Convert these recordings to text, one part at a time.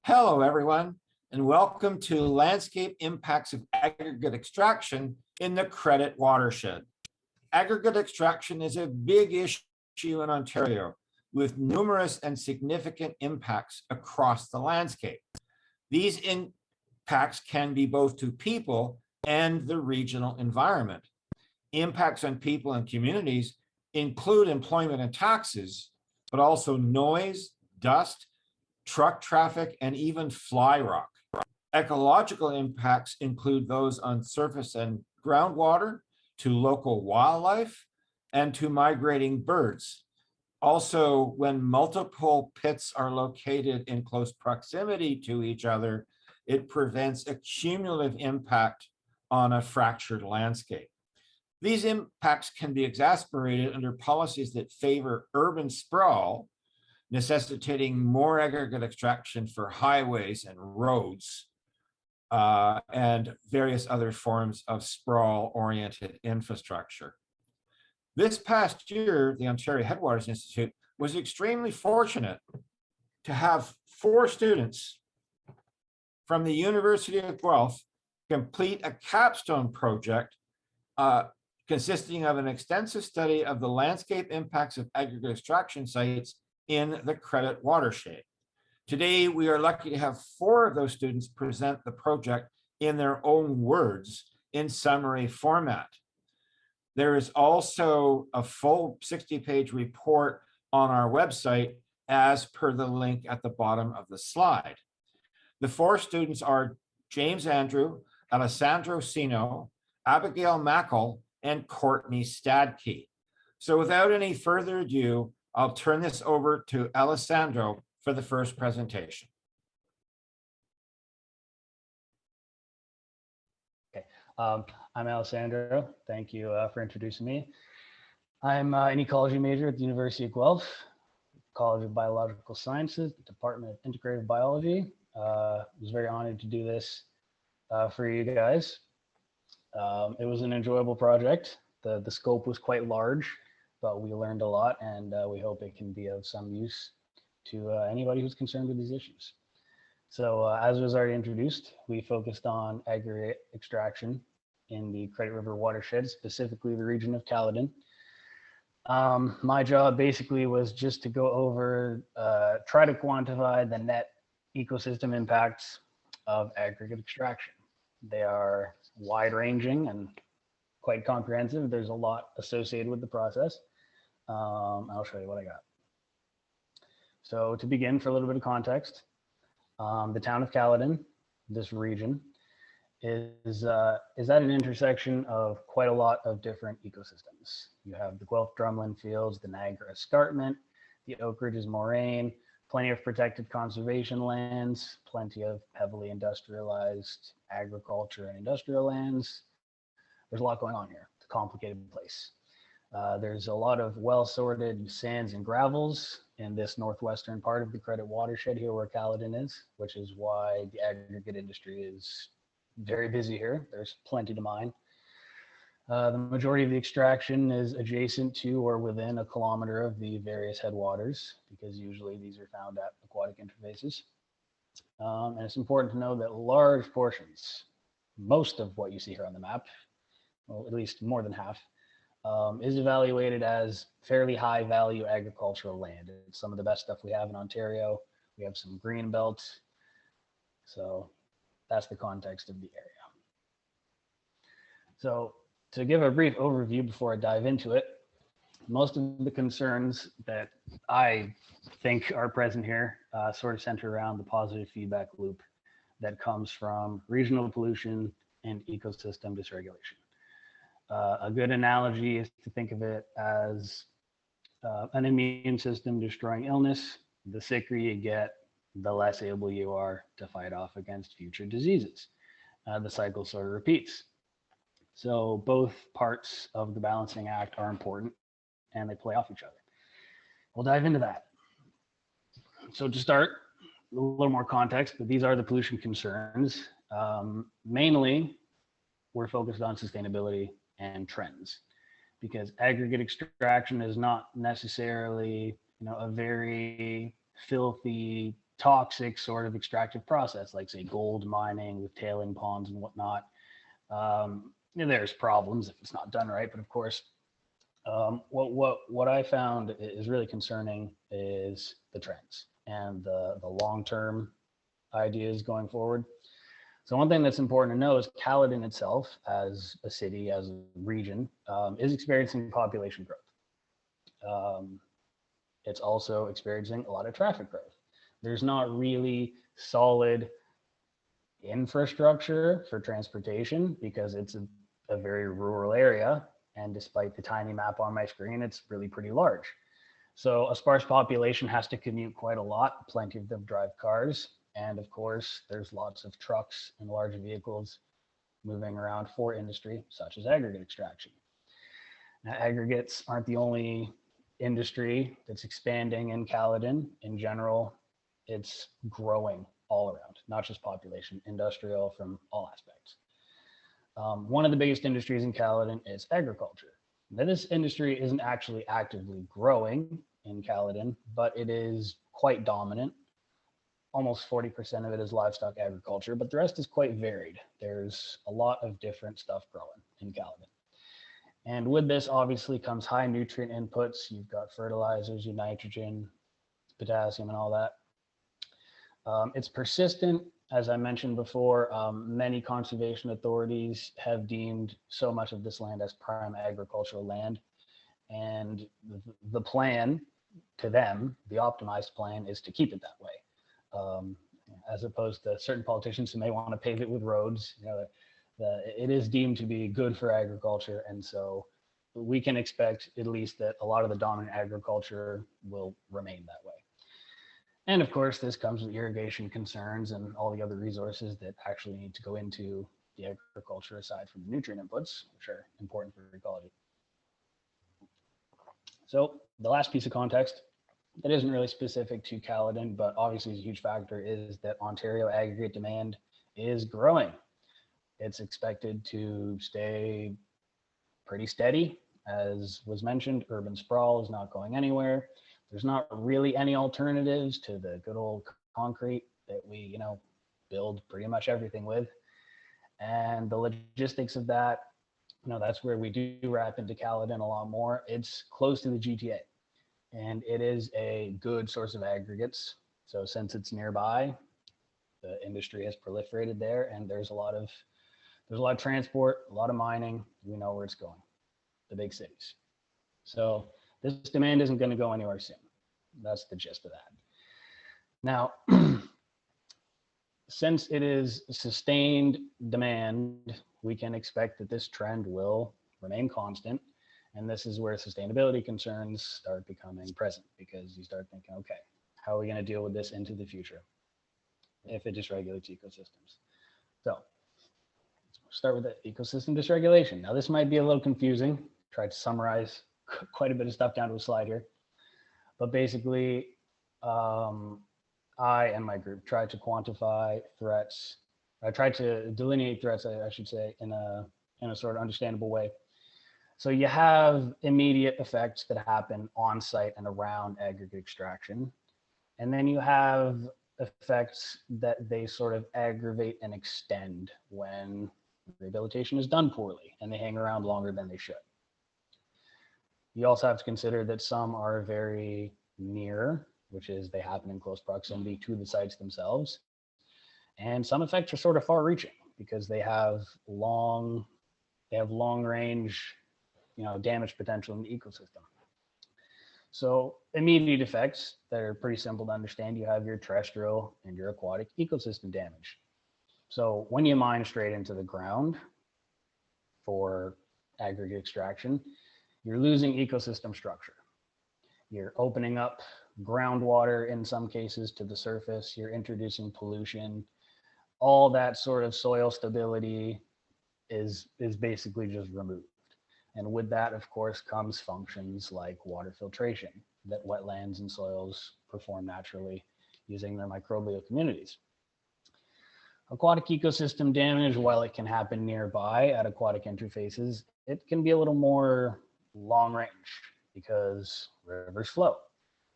Hello, everyone, and welcome to Landscape Impacts of Aggregate Extraction in the Credit Watershed. Aggregate extraction is a big issue in Ontario with numerous and significant impacts across the landscape. These impacts can be both to people and the regional environment. Impacts on people and communities include employment and taxes, but also noise, dust, truck traffic, and even fly rock. Ecological impacts include those on surface and groundwater, to local wildlife, and to migrating birds. Also, when multiple pits are located in close proximity to each other, it prevents a cumulative impact on a fractured landscape. These impacts can be exacerbated under policies that favor urban sprawl, necessitating more aggregate extraction for highways and roads, and various other forms of sprawl-oriented infrastructure. This past year, the Ontario Headwaters Institute was extremely fortunate to have 4 students from the University of Guelph complete a capstone project consisting of an extensive study of the landscape impacts of aggregate extraction sites in the Credit Watershed. Today, we are lucky to have 4 of those students present the project in their own words in summary format. There is also a full 60-page report on our website as per the link at the bottom of the slide. The 4 students are James Andrew, Alessandro Sino, Abigail Mackel, and Courtney Stadke. So without any further ado, I'll turn this over to Alessandro for the first presentation. Okay, I'm Alessandro. Thank you for introducing me. I'm an ecology major at the University of Guelph, College of Biological Sciences, Department of Integrative Biology. I was very honored to do this for you guys. It was an enjoyable project. The scope was quite large, but we learned a lot, and we hope it can be of some use to anybody who's concerned with these issues. So as was already introduced, we focused on aggregate extraction in the Credit River watershed, specifically the region of Caledon. My job basically was just to go over, try to quantify the net ecosystem impacts of aggregate extraction. They are wide-ranging and quite comprehensive. There's a lot associated with the process. I'll show you what I got. So to begin, for a little bit of context, the town of Caledon, this region, is at an intersection of quite a lot of different ecosystems. You have the Guelph drumlin fields, the Niagara escarpment, the Oak Ridges moraine, plenty of protected conservation lands, plenty of heavily industrialized agriculture and industrial lands. There's a lot going on here. It's a complicated place. There's a lot of well-sorted sands and gravels in this northwestern part of the Credit Watershed here where Caledon is, which is why the aggregate industry is very busy here. There's plenty to mine. The majority of the extraction is adjacent to or within 1 kilometer of the various headwaters, because usually these are found at aquatic interfaces. And it's important to know that large portions, most of what you see here on the map, well, at least more than half, is evaluated as fairly high value agricultural land. It's some of the best stuff we have in Ontario. We have some green belt. So that's the context of the area. So to give a brief overview before I dive into it, most of the concerns that I think are present here sort of center around the positive feedback loop that comes from regional pollution and ecosystem dysregulation. A good analogy is to think of it as an immune system destroying illness. The sicker you get, the less able you are to fight off against future diseases. The cycle sort of repeats. So both parts of the balancing act are important and they play off each other. We'll dive into that. So to start, a little more context, but these are the pollution concerns. Mainly, we're focused on sustainability and trends, because aggregate extraction is not necessarily, a very filthy, toxic sort of extractive process, like say gold mining with tailing ponds and whatnot. There's problems if it's not done right, but of course, what I found is really concerning is the trends and the long-term ideas going forward. So one thing that's important to know is Caledon itself, as a city, as a region, is experiencing population growth. It's also experiencing a lot of traffic growth. There's not really solid infrastructure for transportation because it's a very rural area. And despite the tiny map on my screen, it's really pretty large. So a sparse population has to commute quite a lot. Plenty of them drive cars. And of course, there's lots of trucks and large vehicles moving around for industry, such as aggregate extraction. Now, aggregates aren't the only industry that's expanding in Caledon. In general, it's growing all around, not just population, industrial from all aspects. One of the biggest industries in Caledon is agriculture. Now, this industry isn't actually actively growing in Caledon, but it is quite dominant. Almost 40% of it is livestock agriculture, but the rest is quite varied. There's a lot of different stuff growing in Caledon. And with this obviously comes high nutrient inputs. You've got fertilizers, your nitrogen, potassium, and all that. It's persistent. As I mentioned before, many conservation authorities have deemed so much of this land as prime agricultural land. And the plan to them, the optimized plan, is to keep it that way. As opposed to certain politicians who may want to pave it with roads. It is deemed to be good for agriculture. And so we can expect at least that a lot of the dominant agriculture will remain that way. And of course, this comes with irrigation concerns and all the other resources that actually need to go into the agriculture aside from the nutrient inputs, which are important for ecology. So the last piece of context that isn't really specific to Caledon, but obviously is a huge factor, is that Ontario aggregate demand is growing. It's expected to stay pretty steady. As was mentioned, urban sprawl is not going anywhere. There's not really any alternatives to the good old concrete that we, build pretty much everything with. And the logistics of that, that's where we do wrap into Caledon a lot more. It's close to the GTA, and it is a good source of aggregates. So since it's nearby, the industry has proliferated there, and there's a lot of transport, a lot of mining. We know where it's going, the big cities. So this demand isn't going to go anywhere soon. That's the gist of that. Now, since it is sustained demand, we can expect that this trend will remain constant. And this is where sustainability concerns start becoming present, because you start thinking, okay, how are we going to deal with this into the future if it dysregulates ecosystems? So let's start with the ecosystem dysregulation. Now, this might be a little confusing. Tried to summarize quite a bit of stuff down to a slide here. But basically, I and my group tried to quantify threats. I tried to delineate threats, I should say, in a sort of understandable way. So you have immediate effects that happen on site and around aggregate extraction. And then you have effects that they sort of aggravate and extend when rehabilitation is done poorly and they hang around longer than they should. You also have to consider that some are very near, which is they happen in close proximity to the sites themselves. And some effects are sort of far reaching because they have long range, damage potential in the ecosystem. So immediate effects that are pretty simple to understand, you have your terrestrial and your aquatic ecosystem damage. So when you mine straight into the ground for aggregate extraction, you're losing ecosystem structure. You're opening up groundwater in some cases to the surface. You're introducing pollution. All that sort of soil stability is basically just removed. And with that, of course, comes functions like water filtration that wetlands and soils perform naturally using their microbial communities. Aquatic ecosystem damage, while it can happen nearby at aquatic interfaces, it can be a little more long range because rivers flow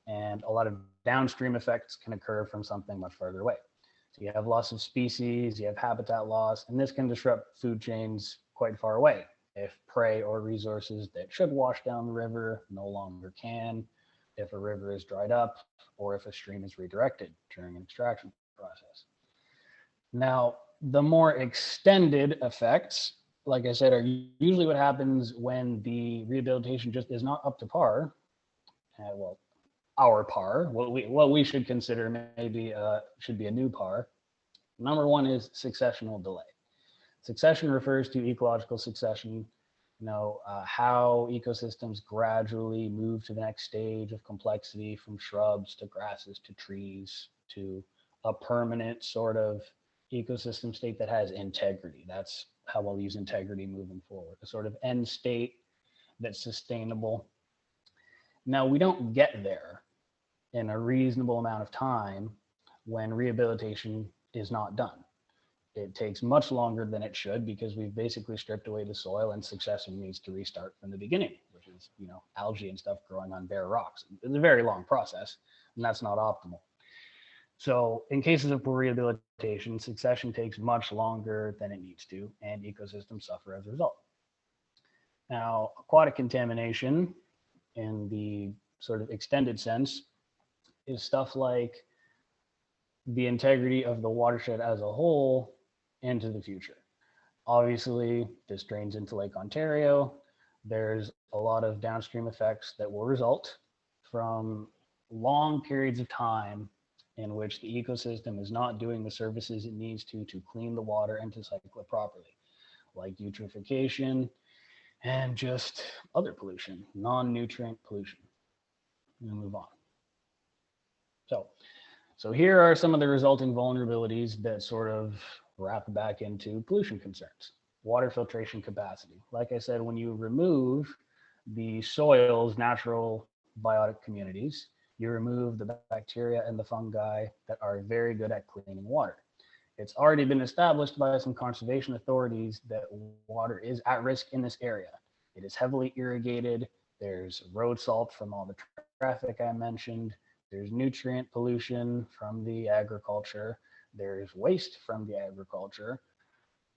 and a lot of downstream effects can occur from something much further away. So you have loss of species, you have habitat loss, and this can disrupt food chains quite far away. If prey or resources that should wash down the river no longer can, if a river is dried up, or if a stream is redirected during an extraction process. Now, the more extended effects, like I said, are usually what happens when the rehabilitation just is not up to par. Well, our par, what we should consider maybe should be a new par. Number one is successional delay. Succession refers to ecological succession, how ecosystems gradually move to the next stage of complexity, from shrubs to grasses to trees to a permanent sort of ecosystem state that has integrity. That's how we'll use integrity moving forward, a sort of end state that's sustainable. Now, we don't get there in a reasonable amount of time when rehabilitation is not done. It takes much longer than it should because we've basically stripped away the soil, and succession needs to restart from the beginning, which is, algae and stuff growing on bare rocks. It's a very long process, and that's not optimal. So in cases of poor rehabilitation, succession takes much longer than it needs to, and ecosystems suffer as a result. Now, aquatic contamination in the sort of extended sense is stuff like the integrity of the watershed as a whole into the future. Obviously, this drains into Lake Ontario. There's a lot of downstream effects that will result from long periods of time in which the ecosystem is not doing the services it needs to clean the water and to cycle it properly, like eutrophication and just other pollution, non-nutrient pollution. We'll move on. So here are some of the resulting vulnerabilities that sort of wrap back into pollution concerns. Water filtration capacity. Like I said, when you remove the soil's natural biotic communities, you remove the bacteria and the fungi that are very good at cleaning water. It's already been established by some conservation authorities that water is at risk in this area. It is heavily irrigated. There's road salt from all the traffic I mentioned. There's nutrient pollution from the agriculture. There's waste from the agriculture.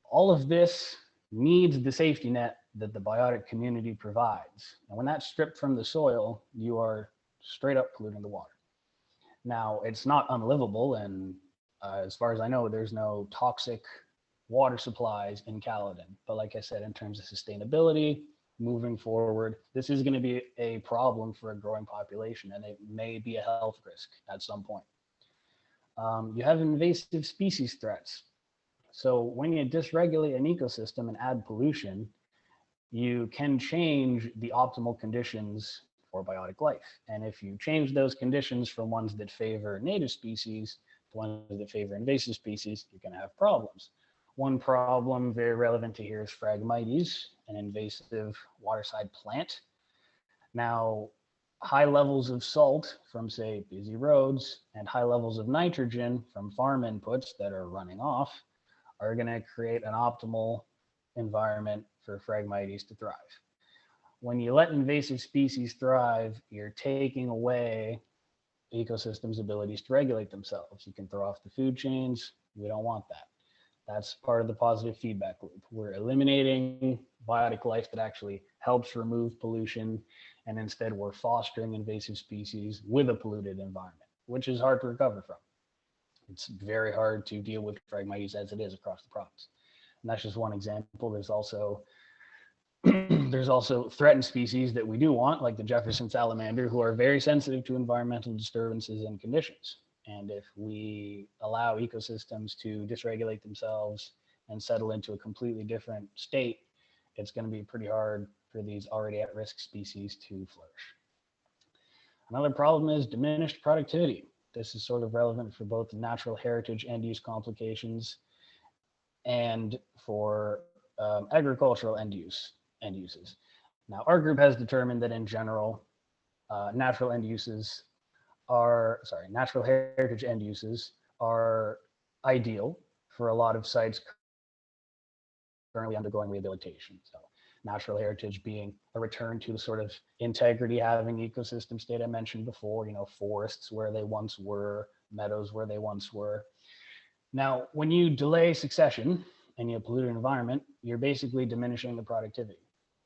All of this needs the safety net that the biotic community provides. And when that's stripped from the soil, you are straight up polluting the water. Now, it's not unlivable, and as far as I know, there's no toxic water supplies in Caledon. But like I said, in terms of sustainability, moving forward, this is going to be a problem for a growing population, and it may be a health risk at some point. You have invasive species threats. So when you dysregulate an ecosystem and add pollution, you can change the optimal conditions for biotic life. And if you change those conditions from ones that favor native species to ones that favor invasive species, you're going to have problems. One problem very relevant to here is Phragmites, an invasive waterside plant. Now, high levels of salt from, say, busy roads and high levels of nitrogen from farm inputs that are running off are going to create an optimal environment for Phragmites to thrive. When you let invasive species thrive, you're taking away ecosystems' abilities to regulate themselves. You can throw off the food chains. We don't want that. That's part of the positive feedback loop. We're eliminating biotic life that actually helps remove pollution, and instead we're fostering invasive species with a polluted environment, which is hard to recover from. It's very hard to deal with Phragmites as it is across the province. And that's just one example. There's also threatened species that we do want, like the Jefferson salamander, who are very sensitive to environmental disturbances and conditions. And if we allow ecosystems to dysregulate themselves and settle into a completely different state, it's going to be pretty hard for these already at-risk species to flourish. Another problem is diminished productivity. This is sort of relevant for both natural heritage end use complications and for agricultural end uses. Now, our group has determined that in general, natural heritage end uses are ideal for a lot of sites currently undergoing rehabilitation. So natural heritage being a return to the sort of integrity having ecosystem state I mentioned before, forests where they once were, meadows where they once were. Now, when you delay succession and you pollute an environment, you're basically diminishing the productivity,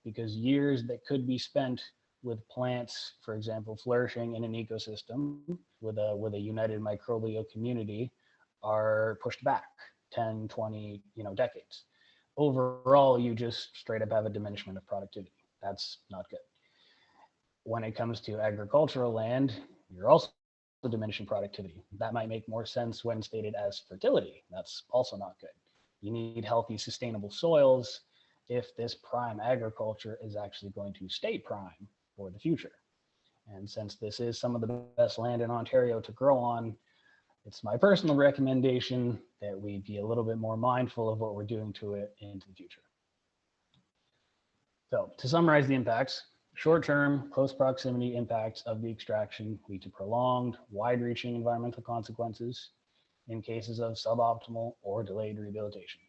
because years that could be spent with plants, for example, flourishing in an ecosystem with a united microbial community are pushed back 10, 20, decades. Overall, you just straight up have a diminishment of productivity. That's not good. When it comes to agricultural land, you're also diminishing productivity. That might make more sense when stated as fertility. That's also not good. You need healthy, sustainable soils if this prime agriculture is actually going to stay prime for the future. And since this is some of the best land in Ontario to grow on, it's my personal recommendation that we be a little bit more mindful of what we're doing to it into the future. So to summarize the impacts, short-term, close proximity impacts of the extraction lead to prolonged, wide-reaching environmental consequences in cases of suboptimal or delayed rehabilitation,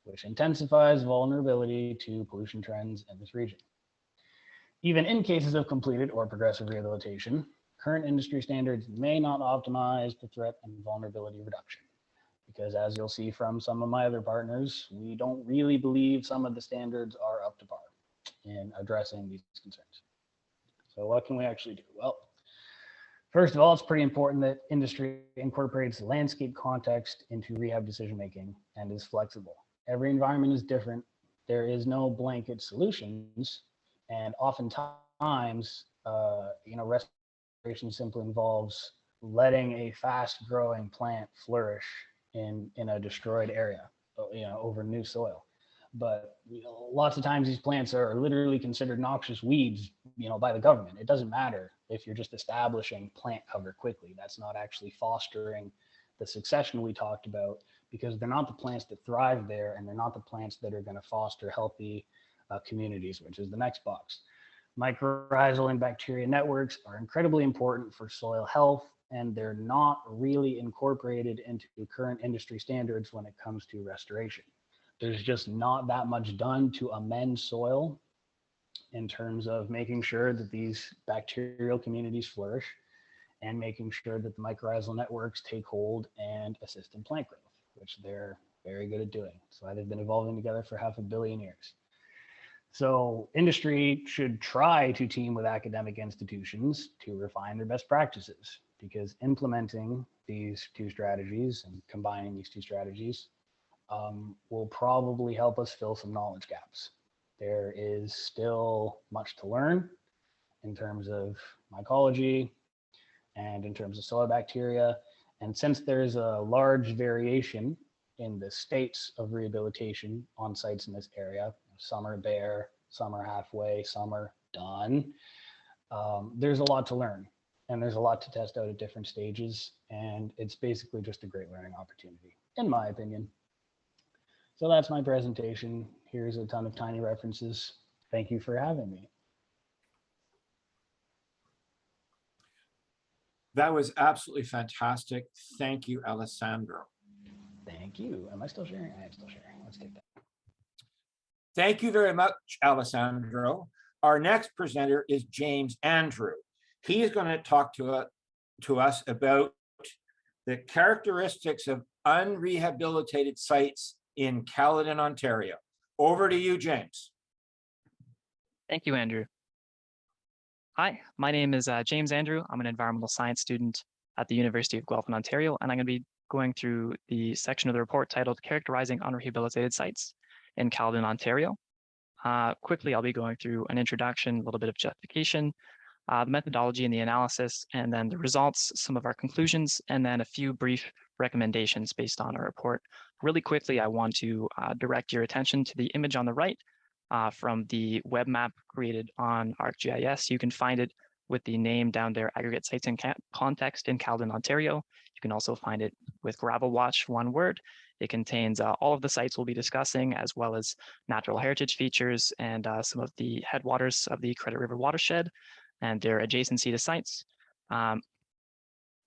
which intensifies vulnerability to pollution trends in this region. Even in cases of completed or progressive rehabilitation, current industry standards may not optimize the threat and vulnerability reduction, because as you'll see from some of my other partners, we don't really believe some of the standards are up to par in addressing these concerns. So what can we actually do? Well, first of all, it's pretty important that industry incorporates landscape context into rehab decision-making and is flexible. Every environment is different. There is no blanket solutions. And oftentimes, restoration simply involves letting a fast-growing plant flourish in a destroyed area, over new soil. But lots of times these plants are literally considered noxious weeds, by the government. It doesn't matter if you're just establishing plant cover quickly. That's not actually fostering the succession we talked about, because they're not the plants that thrive there, and they're not the plants that are going to foster healthy communities, which is the next box. Mycorrhizal and bacteria networks are incredibly important for soil health, and they're not really incorporated into current industry standards when it comes to restoration. There's just not that much done to amend soil in terms of making sure that these bacterial communities flourish and making sure that the mycorrhizal networks take hold and assist in plant growth, which they're very good at doing. So they've been evolving together for 500 million years. So industry should try to team with academic institutions to refine their best practices, because implementing these two strategies and combining these two strategies will probably help us fill some knowledge gaps. There is still much to learn in terms of mycology and in terms of soil bacteria. And since there's a large variation in the states of rehabilitation on sites in this area, some are bare, some are halfway, some are done, there's a lot to learn. And there's a lot to test out at different stages. And it's basically just a great learning opportunity, in my opinion. So that's my presentation. Here's a ton of tiny references. Thank you for having me. That was absolutely fantastic. Thank you, Alessandro. Thank you. Am I still sharing? I am still sharing. Let's take that. Thank you very much, Alessandro. Our next presenter is James Andrew. He is going to talk to us about the characteristics of unrehabilitated sites in Caledon, Ontario. Over to you, James. Thank you, Andrew. Hi, my name is James Andrew. I'm an environmental science student at the University of Guelph in Ontario, and I'm going to be going through the section of the report titled Characterizing Unrehabilitated Sites in Caledon, Ontario. Quickly, I'll be going through an introduction, a little bit of justification, the methodology and the analysis, and then the results, some of our conclusions, and then a few brief recommendations based on our report. Really quickly, I want to direct your attention to the image on the right from the web map created on ArcGIS. You can find it with the name down there, Aggregate Sites in Context in Caledon, Ontario. You can also find it with Gravel Watch, one word. It contains all of the sites we'll be discussing, as well as natural heritage features and some of the headwaters of the Credit River Watershed and their adjacency to sites. I'm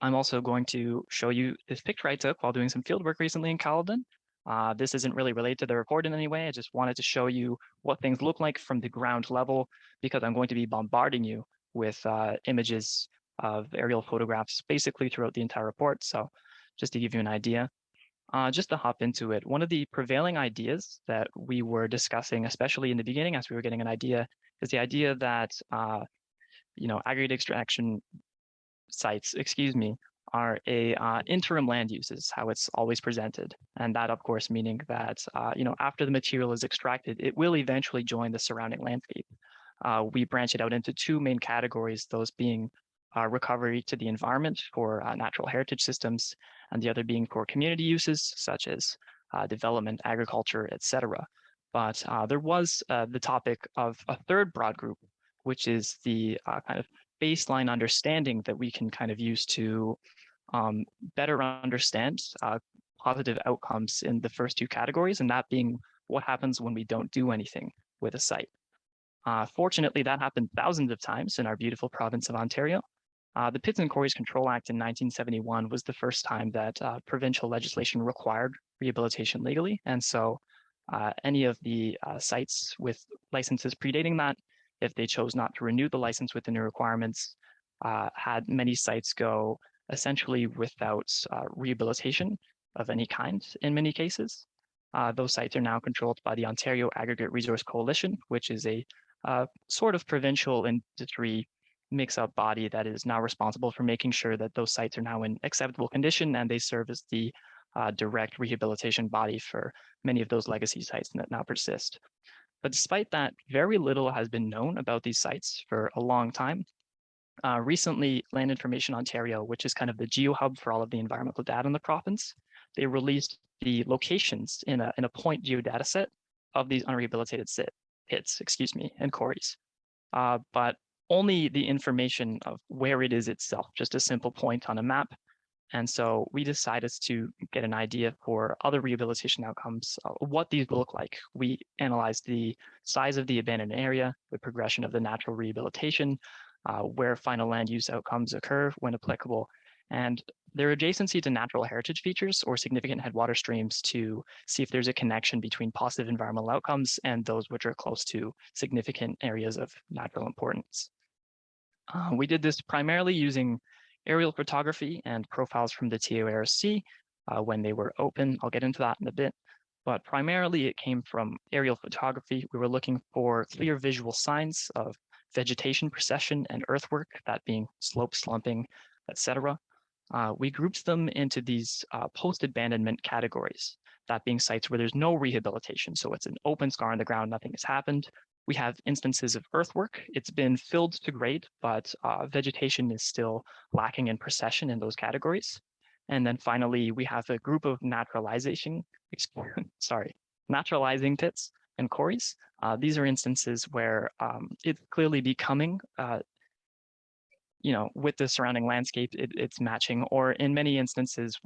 also going to show you this picture I took while doing some field work recently in Caledon. This isn't really related to the report in any way. I just wanted to show you what things look like from the ground level, because I'm going to be bombarding you with images of aerial photographs basically throughout the entire report. So just to give you an idea, just to hop into it, one of the prevailing ideas that we were discussing, especially in the beginning as we were getting an idea, is the idea that aggregate extraction sites, are a interim land use is how it's always presented. And that, of course, meaning that, after the material is extracted, it will eventually join the surrounding landscape. We branch it out into two main categories, those being recovery to the environment for natural heritage systems, and the other being for community uses such as development, agriculture, etc. But there was the topic of a third broad group, which is the kind of baseline understanding that we can kind of use to better understand positive outcomes in the first two categories, and that being what happens when we don't do anything with a site. Fortunately, that happened thousands of times in our beautiful province of Ontario. The Pits and Quarries Control Act in 1971 was the first time that provincial legislation required rehabilitation legally. And so any of the sites with licenses predating that, if they chose not to renew the license with the new requirements, had many sites go essentially without rehabilitation of any kind in many cases. Those sites are now controlled by the Ontario Aggregate Resource Coalition, which is a sort of provincial industry mix-up body that is now responsible for making sure that those sites are now in acceptable condition, and they serve as the direct rehabilitation body for many of those legacy sites that now persist. But despite that, very little has been known about these sites for a long time. Recently, Land Information Ontario, which is kind of the geo-hub for all of the environmental data in the province, they released the locations in a point geodata set of these unrehabilitated pits, and quarries. But only the information of where it is itself, just a simple point on a map. And so we decided to get an idea for other rehabilitation outcomes, what these look like. We analyzed the size of the abandoned area, the progression of the natural rehabilitation, where final land use outcomes occur when applicable, and their adjacency to natural heritage features or significant headwater streams to see if there's a connection between positive environmental outcomes and those which are close to significant areas of natural importance. We did this primarily using aerial photography and profiles from the TOARC when they were open. I'll get into that in a bit, but primarily it came from aerial photography. We were looking for clear visual signs of vegetation precession and earthwork, that being slope, slumping, etc. We grouped them into these post-abandonment categories, that being sites where there's no rehabilitation. So it's an open scar on the ground, nothing has happened. We have instances of earthwork. It's been filled to grade, but vegetation is still lacking in precession in those categories. And then finally, we have a group of naturalizing pits and quarries. These are instances where it's clearly becoming, with the surrounding landscape, it's matching, or in many instances,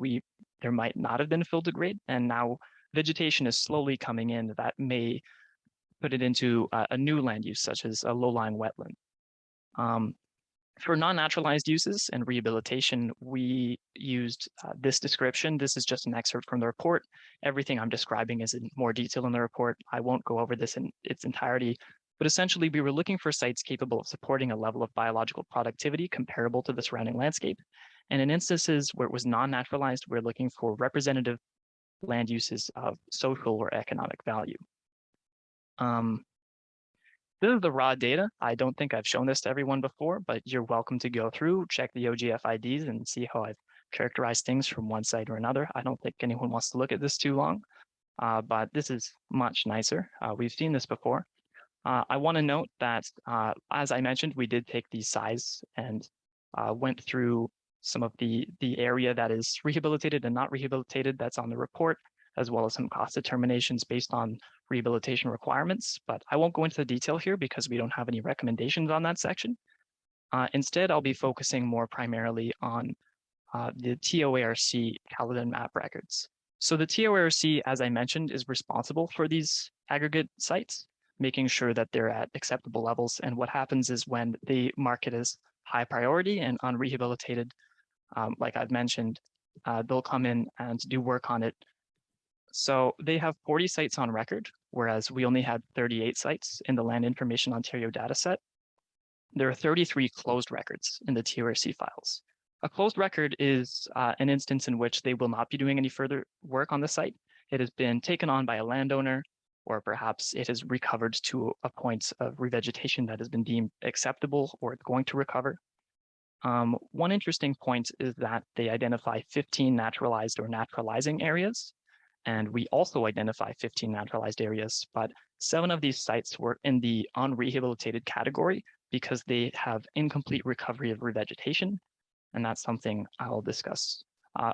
there might not have been filled to grade, and now vegetation is slowly coming in that may put it into a new land use, such as a low-lying wetland. For non-naturalized uses and rehabilitation, we used this description. This is just an excerpt from the report. Everything I'm describing is in more detail in the report. I won't go over this in its entirety, but essentially we were looking for sites capable of supporting a level of biological productivity comparable to the surrounding landscape. And in instances where it was non-naturalized, we're looking for representative land uses of social or economic value. This is the raw data. I don't think I've shown this to everyone before, but you're welcome to go through, check the OGF IDs and see how I've characterized things from one side or another. I don't think anyone wants to look at this too long, but this is much nicer. We've seen this before. I want to note that, as I mentioned, we did take the size and went through some of the area that is rehabilitated and not rehabilitated that's on the report, as well as some cost determinations based on rehabilitation requirements. But I won't go into the detail here because we don't have any recommendations on that section. Instead, I'll be focusing more primarily on the TOARC Caledon map records. So the TOARC, as I mentioned, is responsible for these aggregate sites, making sure that they're at acceptable levels. And what happens is when they mark it as high priority and unrehabilitated, like I've mentioned, they'll come in and do work on it So they have 40 sites on record, whereas we only had 38 sites in the Land Information Ontario dataset. There are 33 closed records in the TORC files. A closed record is an instance in which they will not be doing any further work on the site. It has been taken on by a landowner, or perhaps it has recovered to a point of revegetation that has been deemed acceptable or going to recover. One interesting point is that they identify 15 naturalized or naturalizing areas, and we also identify 15 naturalized areas, but 7 of these sites were in the unrehabilitated category because they have incomplete recovery of revegetation, and that's something I'll discuss.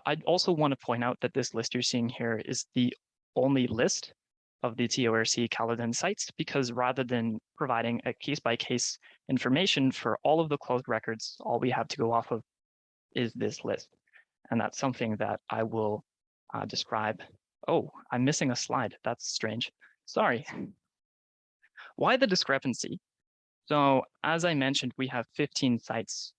I'd also want to point out that this list you're seeing here is the only list of the TORC Caledon sites, because rather than providing a case-by-case information for all of the closed records, all we have to go off of is this list. And that's something that I will describe. Oh, I'm missing a slide. That's strange. Sorry. Why the discrepancy? So as I mentioned, we have 15 sites,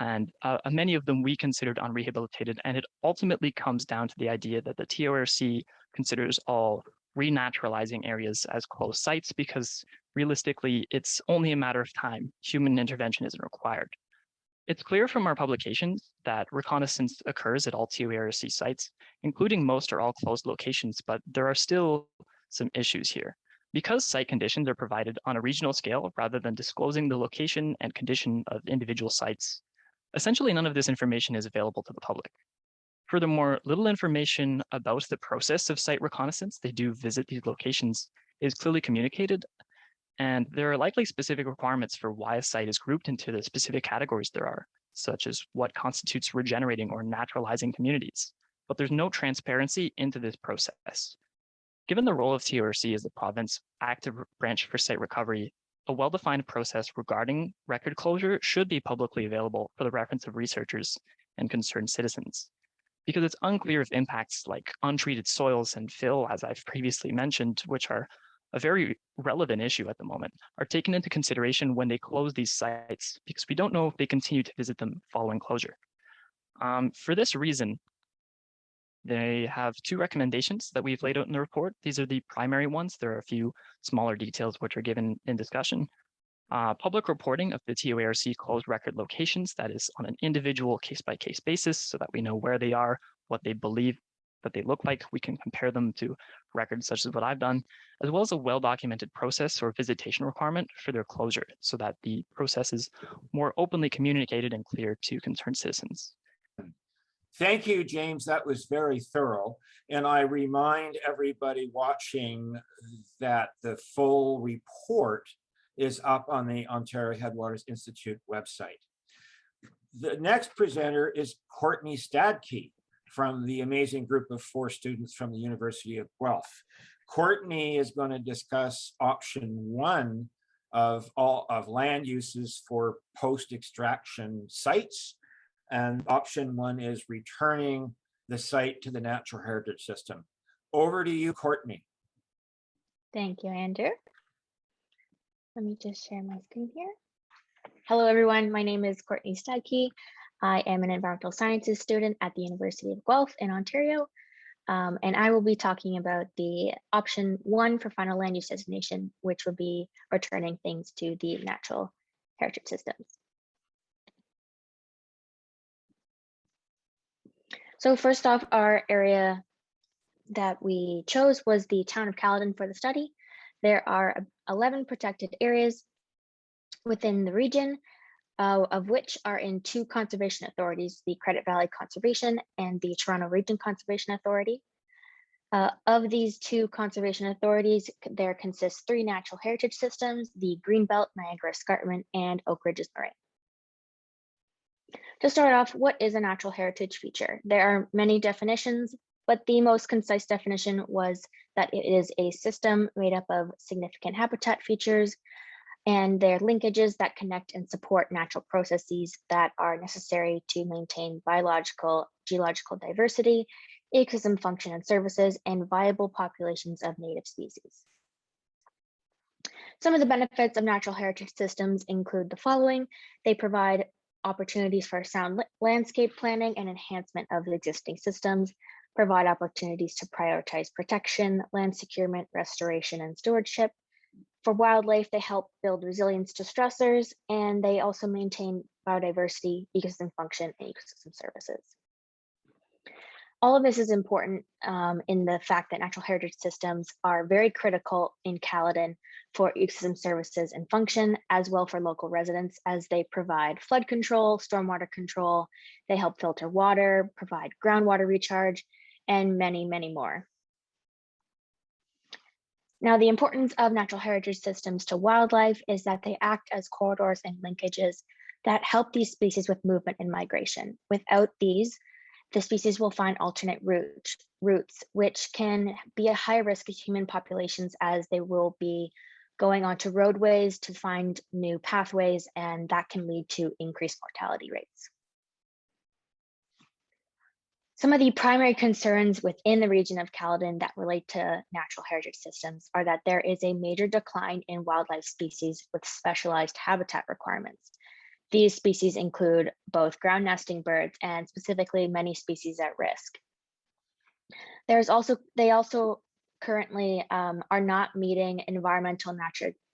and many of them we considered unrehabilitated, and it ultimately comes down to the idea that the TORC considers all renaturalizing areas as closed sites because realistically, it's only a matter of time. Human intervention isn't required. It's clear from our publications that reconnaissance occurs at all TORC sites, including most or all closed locations, but there are still some issues here. Because site conditions are provided on a regional scale rather than disclosing the location and condition of individual sites, essentially none of this information is available to the public. Furthermore, little information about the process of site reconnaissance, they do visit these locations, is clearly communicated, and there are likely specific requirements for why a site is grouped into the specific categories there are, such as what constitutes regenerating or naturalizing communities. But there's no transparency into this process. Given the role of TORC as the province's active branch for site recovery, a well-defined process regarding record closure should be publicly available for the reference of researchers and concerned citizens. Because it's unclear if impacts like untreated soils and fill, as I've previously mentioned, which are a very relevant issue at the moment, are taken into consideration when they close these sites, because we don't know if they continue to visit them following closure. For this reason, they have 2 recommendations that we've laid out in the report. These are the primary ones. There are a few smaller details which are given in discussion. Public reporting of the TORC closed record locations, that is on an individual case-by-case basis so that we know where they are, what they believe that they look like. We can compare them to records such as what I've done, as well as a well-documented process or visitation requirement for their closure so that the process is more openly communicated and clear to concerned citizens. Thank you, James. That was very thorough. And I remind everybody watching that the full report is up on the Ontario Headwaters Institute website. The next presenter is Courtney Stadke from the amazing group of 4 students from the University of Guelph. Courtney is going to discuss option 1 of land uses for post-extraction sites. And option 1 is returning the site to the natural heritage system. Over to you, Courtney. Thank you, Andrew. Let me just share my screen here. Hello, everyone. My name is Courtney Stadke. I am an environmental sciences student at the University of Guelph in Ontario, and I will be talking about the option 1 for final land use designation, which would be returning things to the natural heritage systems. So first off, our area that we chose was the town of Caledon for the study. There are 11 protected areas within the region, of which are in 2 conservation authorities, the Credit Valley Conservation and the Toronto Region Conservation Authority. Of these 2 conservation authorities, there consists 3 natural heritage systems, the Greenbelt, Niagara Escarpment, and Oak Ridges Moraine. To start off, what is a natural heritage feature? There are many definitions, but the most concise definition was that it is a system made up of significant habitat features and their linkages that connect and support natural processes that are necessary to maintain biological, geological diversity, ecosystem function and services, and viable populations of native species. Some of the benefits of natural heritage systems include the following. They provide opportunities for sound landscape planning and enhancement of existing systems, provide opportunities to prioritize protection, land securement, restoration, and stewardship. For wildlife, they help build resilience to stressors, and they also maintain biodiversity, ecosystem function, and ecosystem services. All of this is important in the fact that natural heritage systems are very critical in Caledon for ecosystem services and function, as well for local residents, as they provide flood control, stormwater control, they help filter water, provide groundwater recharge, and many, many more. Now, the importance of natural heritage systems to wildlife is that they act as corridors and linkages that help these species with movement and migration. Without these, the species will find alternate routes, which can be a high risk of human populations, as they will be going onto roadways to find new pathways, and that can lead to increased mortality rates. Some of the primary concerns within the region of Caledon that relate to natural heritage systems are that there is a major decline in wildlife species with specialized habitat requirements. These species include both ground nesting birds and specifically many species at risk. They also currently are not meeting environmental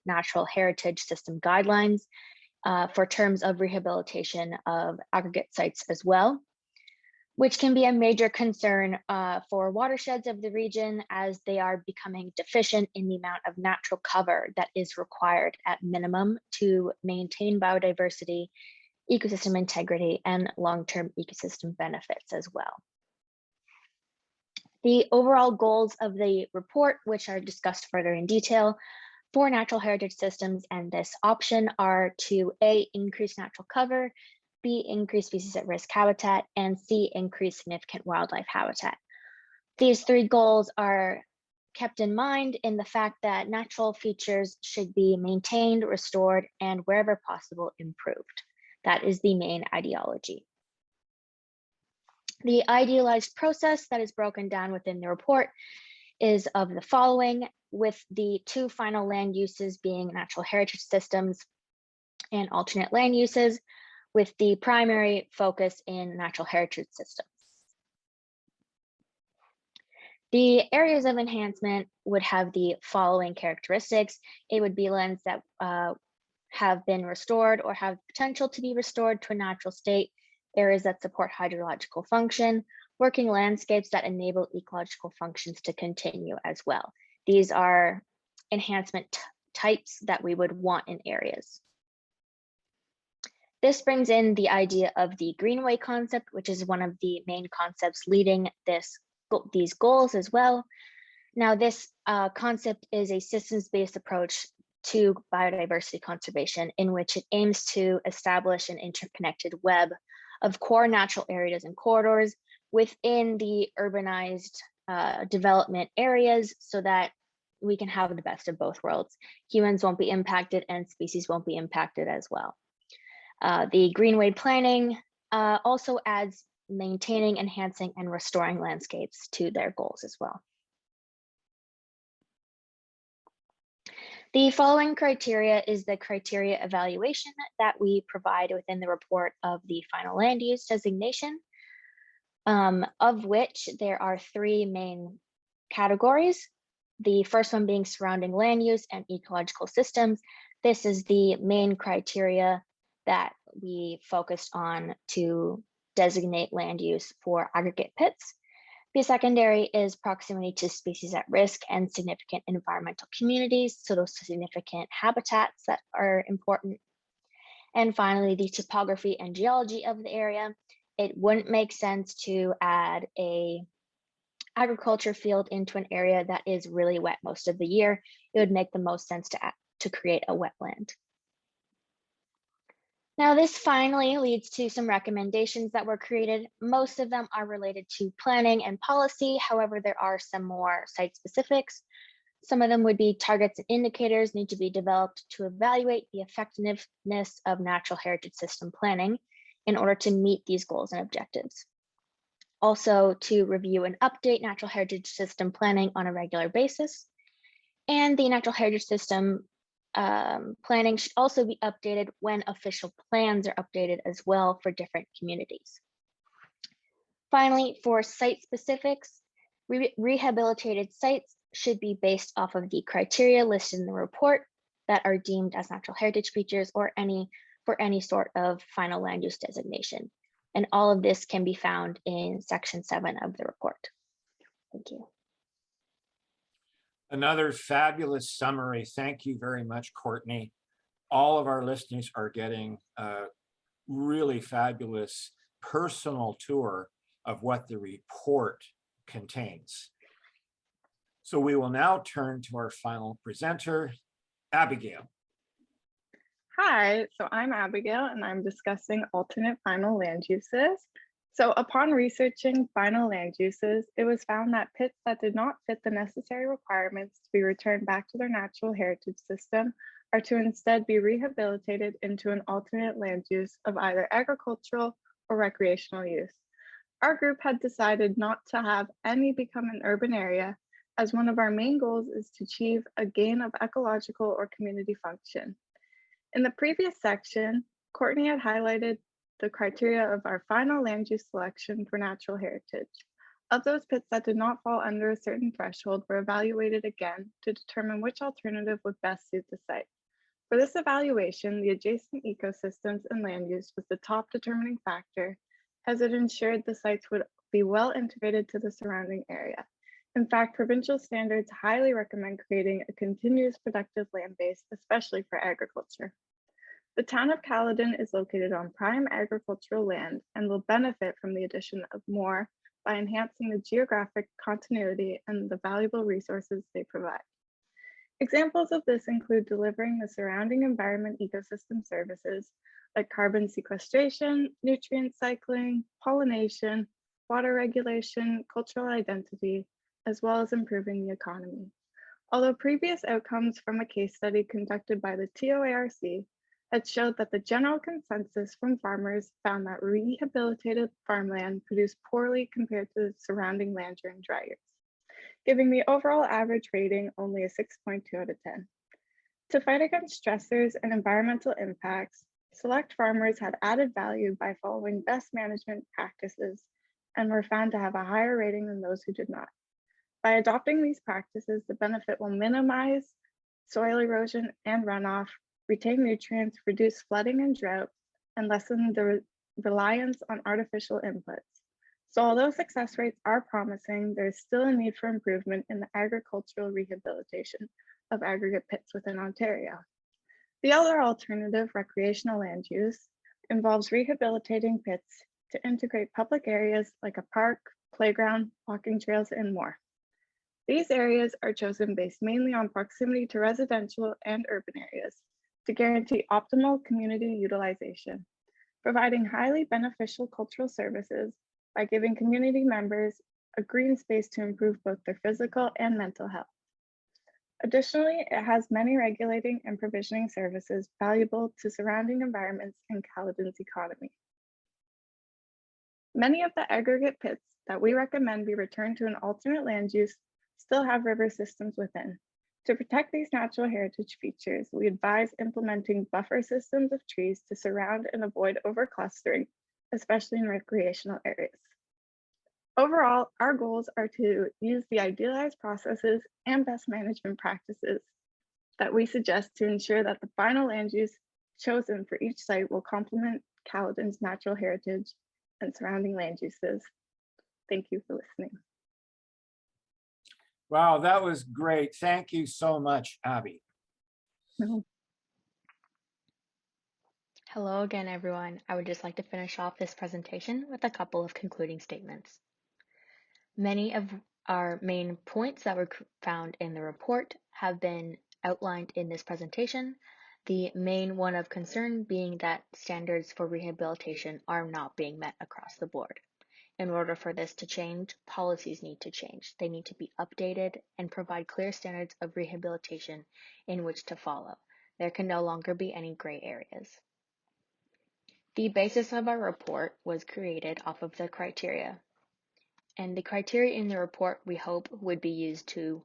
natural heritage system guidelines for terms of rehabilitation of aggregate sites as well, which can be a major concern for watersheds of the region, as they are becoming deficient in the amount of natural cover that is required at minimum to maintain biodiversity, ecosystem integrity, and long-term ecosystem benefits as well. The overall goals of the report, which are discussed further in detail for natural heritage systems and this option, are to A, increase natural cover, B, increase species at risk habitat, and C, increase significant wildlife habitat. These three goals are kept in mind in the fact that natural features should be maintained, restored, and wherever possible, improved. That is the main ideology. The idealized process that is broken down within the report is of the following, with the two final land uses being natural heritage systems and alternate land uses, with the primary focus in natural heritage systems. The areas of enhancement would have the following characteristics. It would be lands that have been restored or have potential to be restored to a natural state, areas that support hydrological function, working landscapes that enable ecological functions to continue as well. These are enhancement types that we would want in areas. This brings in the idea of the greenway concept, which is one of the main concepts leading these goals as well. Now, this concept is a systems-based approach to biodiversity conservation, in which it aims to establish an interconnected web of core natural areas and corridors within the urbanized development areas, so that we can have the best of both worlds. Humans won't be impacted and species won't be impacted as well. The greenway planning also adds maintaining, enhancing, and restoring landscapes to their goals as well. The following criteria is the criteria evaluation that we provide within the report of the final land use designation, of which there are three main categories. The first one being surrounding land use and ecological systems. This is the main criteria that we focused on to designate land use for aggregate pits. The secondary is proximity to species at risk and significant environmental communities, so those significant habitats that are important. And finally, the topography and geology of the area. It wouldn't make sense to add a agriculture field into an area that is really wet most of the year. It would make the most sense to create a wetland. Now, this finally leads to some recommendations that were created. Most of them are related to planning and policy. However, there are some more site specifics. Some of them would be targets and indicators need to be developed to evaluate the effectiveness of natural heritage system planning in order to meet these goals and objectives. Also, to review and update natural heritage system planning on a regular basis. And the natural heritage system planning should also be updated when official plans are updated as well for different communities. Finally, for site specifics, rehabilitated sites should be based off of the criteria listed in the report that are deemed as natural heritage features or for any sort of final land use designation. And all of this can be found in section 7 of the report. Thank you. Another fabulous summary. Thank you very much, Courtney. All of our listeners are getting a really fabulous personal tour of what the report contains. So we will now turn to our final presenter, Abigail. Hi, so I'm Abigail and I'm discussing alternate final land uses. So upon researching final land uses, it was found that pits that did not fit the necessary requirements to be returned back to their natural heritage system are to instead be rehabilitated into an alternate land use of either agricultural or recreational use. Our group had decided not to have any become an urban area, as one of our main goals is to achieve a gain of ecological or community function. In the previous section, Courtney had highlighted the criteria of our final land use selection for natural heritage. Of those pits that did not fall under a certain threshold were evaluated again to determine which alternative would best suit the site. For this evaluation, the adjacent ecosystems and land use was the top determining factor, as it ensured the sites would be well integrated to the surrounding area. In fact, provincial standards highly recommend creating a continuous productive land base, especially for agriculture. The town of Caledon is located on prime agricultural land and will benefit from the addition of more by enhancing the geographic continuity and the valuable resources they provide. Examples of this include delivering the surrounding environment ecosystem services like carbon sequestration, nutrient cycling, pollination, water regulation, cultural identity, as well as improving the economy. Although previous outcomes from a case study conducted by the TOARC had showed that the general consensus from farmers found that rehabilitated farmland produced poorly compared to the surrounding land during dry years, giving the overall average rating only a 6.2 out of 10. To fight against stressors and environmental impacts, select farmers had added value by following best management practices and were found to have a higher rating than those who did not. By adopting these practices, the benefit will minimize soil erosion and runoff, retain nutrients, reduce flooding and drought, and lessen the reliance on artificial inputs. So although success rates are promising, there is still a need for improvement in the agricultural rehabilitation of aggregate pits within Ontario. The other alternative, recreational land use, involves rehabilitating pits to integrate public areas like a park, playground, walking trails, and more. These areas are chosen based mainly on proximity to residential and urban areas to guarantee optimal community utilization, providing highly beneficial cultural services by giving community members a green space to improve both their physical and mental health. Additionally, it has many regulating and provisioning services valuable to surrounding environments and Caledon's economy. Many of the aggregate pits that we recommend be returned to an alternate land use still have river systems within. To protect these natural heritage features, we advise implementing buffer systems of trees to surround and avoid overclustering, especially in recreational areas. Overall, our goals are to use the idealized processes and best management practices that we suggest to ensure that the final land use chosen for each site will complement Caledon's natural heritage and surrounding land uses. Thank you for listening. Wow, that was great. Thank you so much, Abby. Hello again, everyone. I would just like to finish off this presentation with a couple of concluding statements. Many of our main points that were found in the report have been outlined in this presentation. The main one of concern being that standards for rehabilitation are not being met across the board. In order for this to change, policies need to change. They need to be updated and provide clear standards of rehabilitation in which to follow. There can no longer be any gray areas. The basis of our report was created off of the criteria. And the criteria in the report we hope would be used to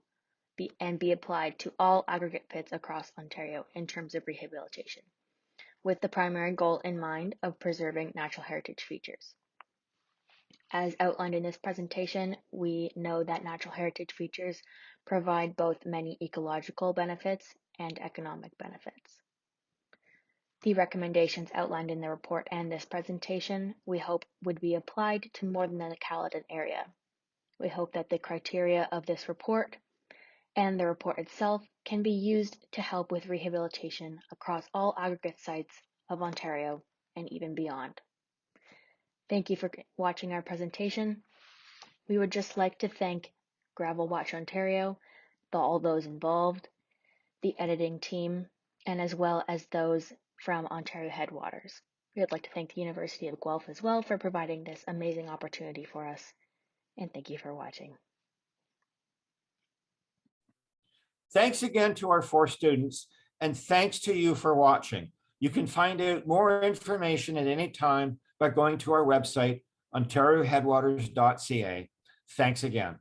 be applied to all aggregate pits across Ontario in terms of rehabilitation, with the primary goal in mind of preserving natural heritage features. As outlined in this presentation, we know that natural heritage features provide both many ecological benefits and economic benefits. The recommendations outlined in the report and this presentation, we hope would be applied to more than the Caledon area. We hope that the criteria of this report and the report itself can be used to help with rehabilitation across all aggregate sites of Ontario and even beyond. Thank you for watching our presentation. We would just like to thank Gravel Watch Ontario, all those involved, the editing team, and as well as those from Ontario Headwaters. We would like to thank the University of Guelph as well for providing this amazing opportunity for us. And thank you for watching. Thanks again to our 4 students, and thanks to you for watching. You can find out more information at any time by going to our website, ontarioheadwaters.ca. Thanks again.